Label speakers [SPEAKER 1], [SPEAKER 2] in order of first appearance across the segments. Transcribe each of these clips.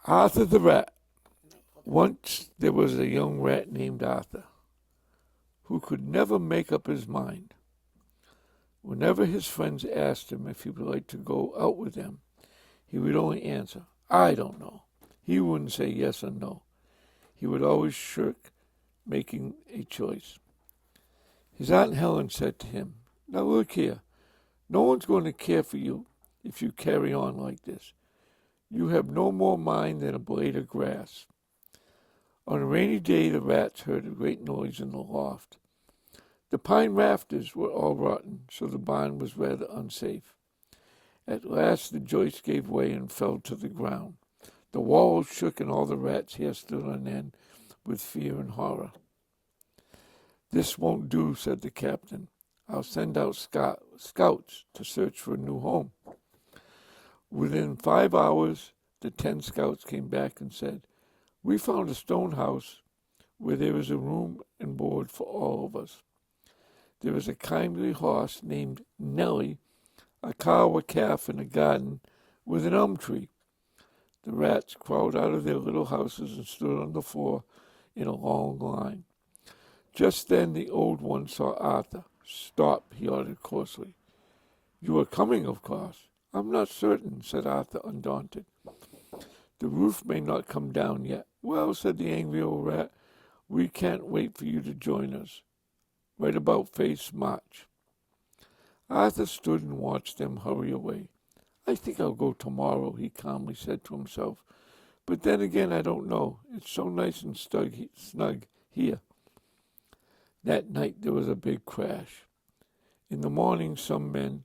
[SPEAKER 1] Arthur the Rat. Once there was a young rat named Arthur who could never make up his mind. Whenever his friends asked him if he would like to go out with them, he would only answer, "I don't know." He wouldn't say yes or no. He would always shirk making a choice. His Aunt Helen said to him, "Now look here, no one's going to care for you if you carry on like this. You have no more mind than a blade of grass." On a rainy day, the rats heard a great noise in the loft. The pine rafters were all rotten, so the barn was rather unsafe. At last the joist gave way and fell to the ground. The walls shook and all the rats' hair stood on end with fear and horror. "This won't do," said the captain. "I'll send out scouts to search for a new home." Within 5 hours, the 10 scouts came back and said, "We found a stone house where there is a room and board for all of us. There is a kindly horse named Nellie, a cow, a calf, and a garden with an elm tree." The rats crawled out of their little houses and stood on the floor in a long line. Just then the old one saw Arthur. "Stop," he ordered coarsely. "You are coming, of course." "I'm not certain," said Arthur, undaunted. "The roof may not come down yet." "Well," said the angry old rat, "we can't wait for you to join us. Right about face March." Arthur stood and watched them hurry away. "I think I'll go tomorrow," he calmly said to himself. "But then again, I don't know. It's so nice and snug here." That night there was a big crash. In the morning, some men,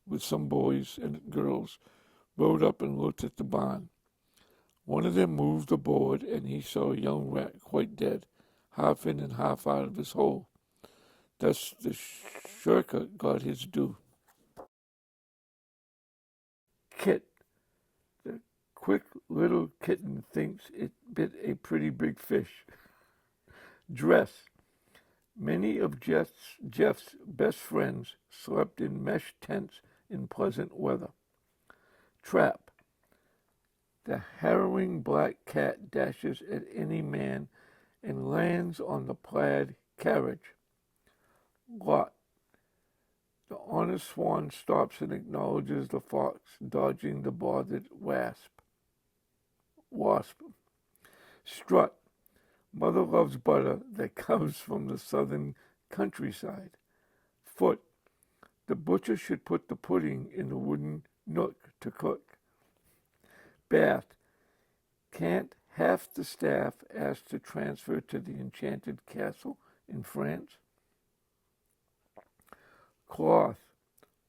[SPEAKER 1] with some boys and girls, rode up and looked at the barn. One of them moved the board, and he saw a young rat quite dead, half in and half out of his hole. Thus the shirker got his due. Kit, the quick little kitten, thinks it bit a pretty big fish. Dress. Many of Jeff's best friends slept in mesh tents in pleasant weather. Trap. The harrowing black cat dashes at any man and lands on the plaid carriage. Lot. The honest swan stops and acknowledges the fox dodging the bothered wasp. Strut. Mother loves butter that comes from the southern countryside. Foot. The butcher should put the pudding in the wooden nook to cook. Bath. Can't half the staff ask to transfer to the enchanted castle in France? Cloth.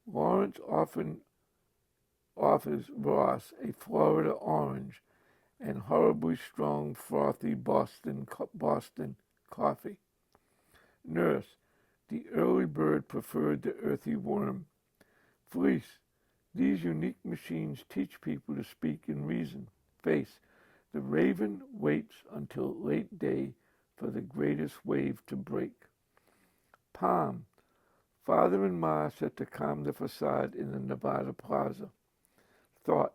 [SPEAKER 1] Lawrence often offers Ross a Florida orange and horribly strong, frothy Boston coffee. Nurse. The early bird preferred the earthy worm. Fleece. These unique machines teach people to speak and reason. Face. The raven waits until late day for the greatest wave to break. Palm. Father and Ma set to calm the facade in the Nevada Plaza. Thought.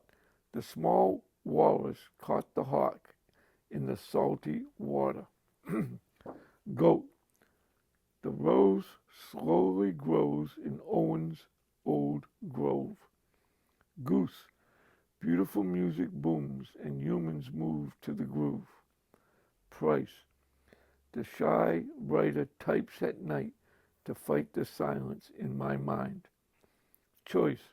[SPEAKER 1] The small walrus caught the hawk in the salty water. Goat. The rose slowly grows in Owen's old grove. Goose. Beautiful music booms and humans move to the groove. Price. The shy writer types at night to fight the silence in my mind. Choice.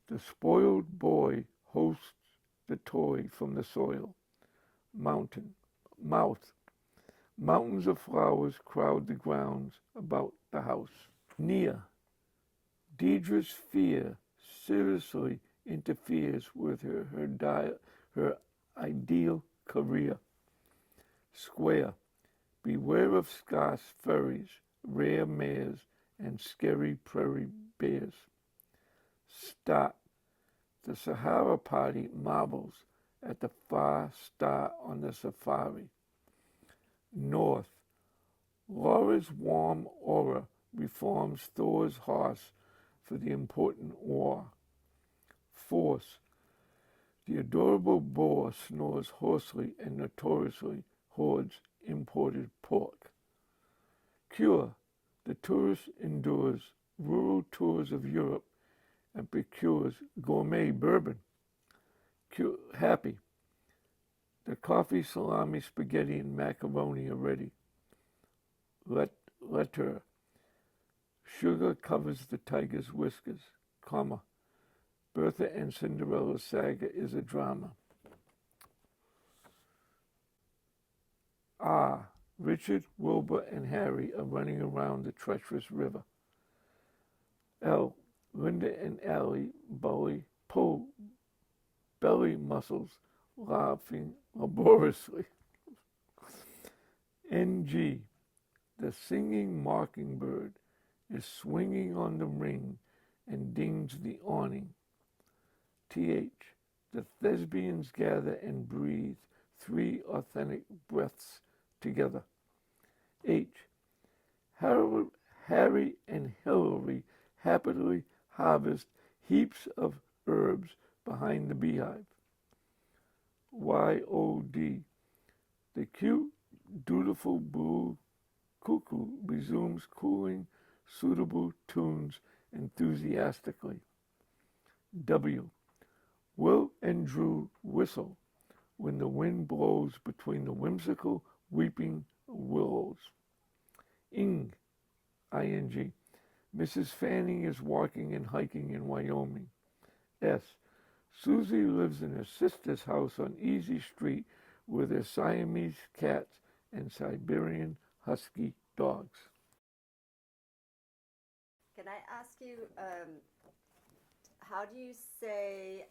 [SPEAKER 1] The spoiled boy hosts the toy from the soil. Mouth. Mountains of flowers crowd the grounds about the house. Near. Deidre's fear seriously interferes with her ideal career. Square. Beware of scarce furries, rare mares, and scary prairie bears. Start. The Sahara Party marvels at the far star on the safari. North. Laura's warm aura reforms Thor's horse for the important war. Force. The adorable boar snores hoarsely and notoriously hoards imported pork. Cure. The tourist endures rural tours of Europe and procures gourmet bourbon. Happy. The coffee, salami, spaghetti, and macaroni are ready. Letter. Sugar covers the tiger's whiskers, comma. Bertha and Cinderella's saga is a drama. Ah, Richard, Wilbur, and Harry are running around the treacherous river. L. Linda and Allie pull belly muscles, laughing laboriously. N.G. The singing mockingbird is swinging on the ring and dings the awning. Th. The thespians gather and breathe 3 authentic breaths together. H. Harry and Hillary happily harvest heaps of herbs behind the beehive. Y.O.D. The cute, dutiful blue cuckoo resumes cooing suitable tunes enthusiastically. W. Will and Drew whistle when the wind blows between the whimsical weeping willows. Ing. I.N.G. Mrs. Fanning is walking and hiking in Wyoming. S. Susie lives in her sister's house on Easy Street with her Siamese cats and Siberian Husky dogs.
[SPEAKER 2] Can I ask you, how do you say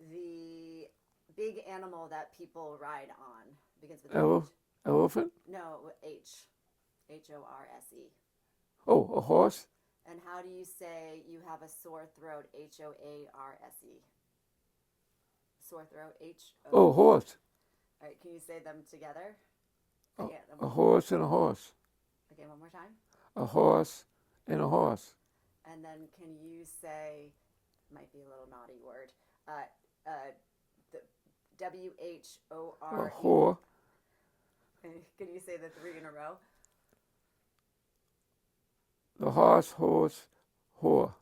[SPEAKER 2] the big animal that people ride on? Begins with H.
[SPEAKER 1] Elephant?
[SPEAKER 2] No, H. H-O-R-S-E.
[SPEAKER 1] Oh, a horse?
[SPEAKER 2] And how do you say you have a sore throat? H-O-A-R-S-E. Sore throat? H-O.
[SPEAKER 1] Oh, horse.
[SPEAKER 2] All right, can you say them together?
[SPEAKER 1] A horse and a horse.
[SPEAKER 2] Okay, one more time.
[SPEAKER 1] A horse and a horse.
[SPEAKER 2] And then can you say, might be a little naughty word, the W-H-O-R-E.
[SPEAKER 1] A whore.
[SPEAKER 2] Can you say the 3 in a row?
[SPEAKER 1] The horse, whore.
[SPEAKER 2] Okay.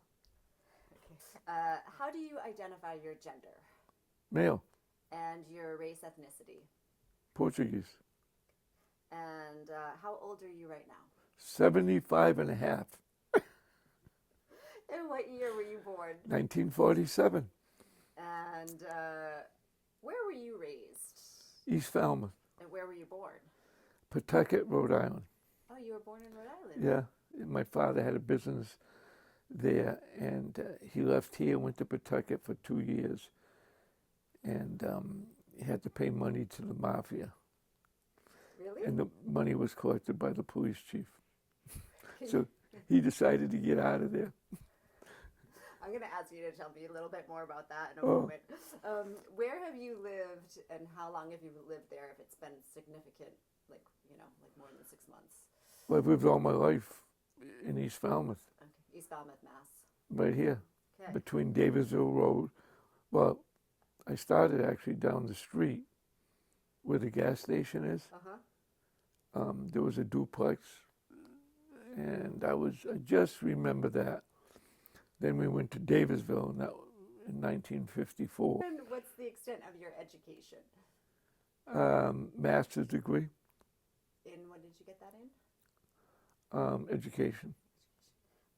[SPEAKER 2] How do you identify your gender?
[SPEAKER 1] Male.
[SPEAKER 2] And your race, ethnicity?
[SPEAKER 1] Portuguese.
[SPEAKER 2] And how old are you right now?
[SPEAKER 1] 75 and a half.
[SPEAKER 2] In what year were you born?
[SPEAKER 1] 1947.
[SPEAKER 2] And where were you raised?
[SPEAKER 1] East Falmouth.
[SPEAKER 2] And where were you born?
[SPEAKER 1] Pawtucket, Rhode Island.
[SPEAKER 2] Oh, you were born in Rhode Island?
[SPEAKER 1] Yeah. My father had a business there, and he left here, went to Pawtucket for 2 years, and he had to pay money to the mafia.
[SPEAKER 2] Really?
[SPEAKER 1] And the money was collected by the police chief. So he decided to get out of there.
[SPEAKER 2] I'm going to ask you to tell me a little bit more about that in a moment. Where have you lived, and how long have you lived there, if it's been significant, like more than 6 months?
[SPEAKER 1] Well, I've lived all my life in East Falmouth.
[SPEAKER 2] Okay. East Falmouth, Mass.
[SPEAKER 1] Right here,
[SPEAKER 2] okay.
[SPEAKER 1] Between Davisville Road. Well, I started actually down the street where the gas station is. There was a duplex, and I just remember that. Then we went to Davisville in 1954.
[SPEAKER 2] And what's the extent of your education?
[SPEAKER 1] Master's degree.
[SPEAKER 2] In what did you get that in?
[SPEAKER 1] Education.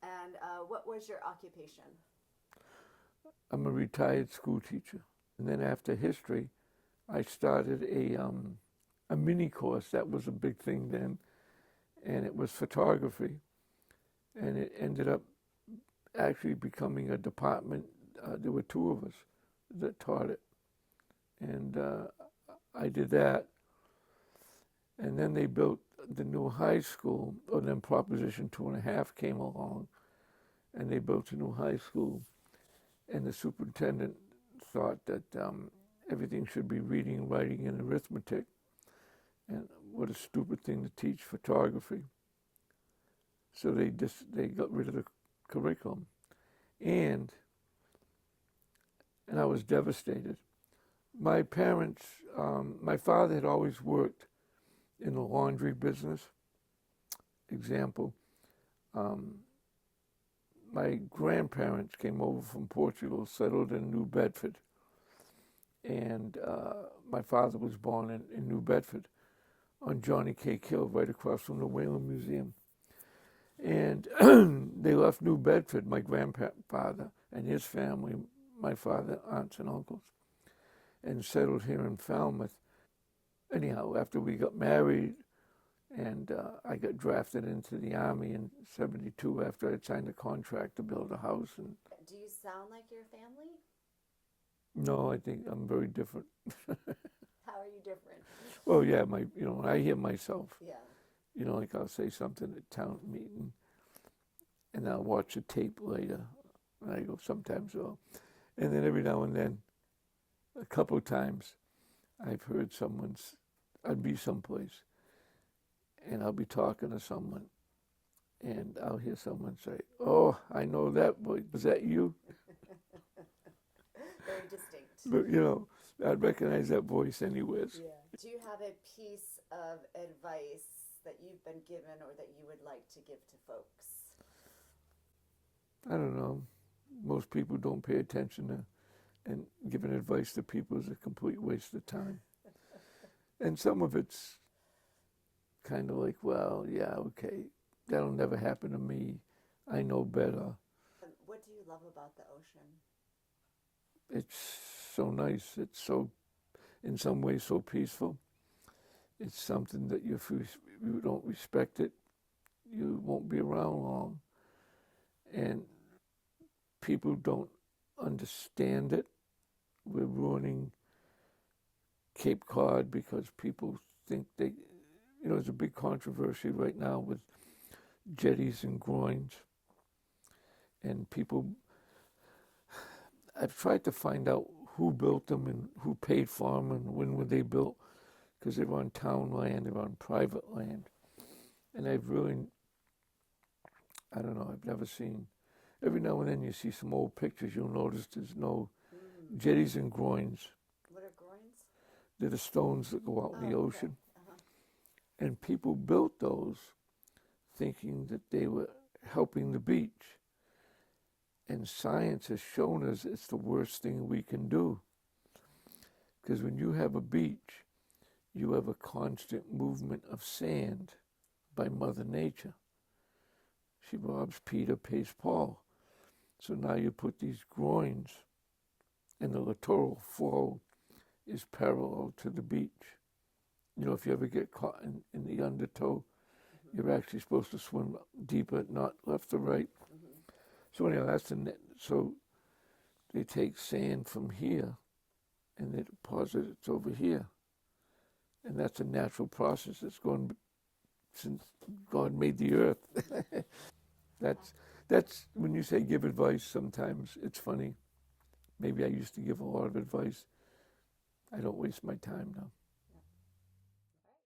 [SPEAKER 2] And what was your occupation?
[SPEAKER 1] I'm a retired school teacher. And then after history, I started a mini course. That was a big thing then. And it was photography. And it ended up actually becoming a department. There were 2 of us that taught it. And I did that. And then they built the new high school, or then Proposition 2.5 came along, and they built a new high school. And the superintendent thought that everything should be reading, writing, and arithmetic. And what a stupid thing to teach photography. So they got rid of the curriculum. And and I was devastated. My parents, my father had always worked in the laundry business. Example, my grandparents came over from Portugal, settled in New Bedford, and my father was born in New Bedford on Johnny Cake Hill, right across from the Whalen Museum. And they left New Bedford, my grandfather and his family, my father, aunts and uncles, and settled here in Falmouth. Anyhow, after we got married, and I got drafted into the Army in '72 after I signed a contract to build a house. And
[SPEAKER 2] Do you sound like your family?
[SPEAKER 1] no, I think I'm very different.
[SPEAKER 2] How are you different?
[SPEAKER 1] Well, yeah, when I hear myself,
[SPEAKER 2] Yeah.
[SPEAKER 1] like I'll say something at town meeting, and I'll watch a tape later, and I go sometimes, oh, and then every now and then, a couple of times, I've heard I'd be someplace, and I'll be talking to someone, and I'll hear someone say, "Oh, I know that voice. Was that you?"
[SPEAKER 2] Very distinct.
[SPEAKER 1] But I'd recognize that voice anyways.
[SPEAKER 2] Yeah. Do you have a piece of advice that you've been given or that you would like to give to folks?
[SPEAKER 1] I don't know. Most people don't pay attention to, and giving advice to people is a complete waste of time. And some of it's kind of like, well, yeah, okay, that'll never happen to me. I know better.
[SPEAKER 2] What do you love about the ocean?
[SPEAKER 1] It's so nice. It's so, in some ways, so peaceful. It's something that if you don't respect it, you won't be around long. And people don't understand it. We're ruining Cape Cod because people think there's a big controversy right now with jetties and groins. And I've tried to find out who built them and who paid for them and when were they built, because they're on town land, they're on private land. And I don't know, I've never seen, every now and then you see some old pictures, you'll notice there's no jetties and groins.
[SPEAKER 2] What are groins?
[SPEAKER 1] They're the stones that go out in the ocean.
[SPEAKER 2] Uh-huh.
[SPEAKER 1] And people built those thinking that they were helping the beach. And science has shown us it's the worst thing we can do. Because when you have a beach, you have a constant movement of sand by Mother Nature. She robs Peter, pays Paul. So now you put these groins, and the littoral flow is parallel to the beach. If you ever get caught in the undertow, you're actually supposed to swim deeper, not left or right. So anyhow, that's the net. So they take sand from here and they deposit it over here. And that's a natural process that's going since God made the earth. That's when you say give advice, sometimes it's funny. Maybe I used to give a lot of advice. I don't waste my time now.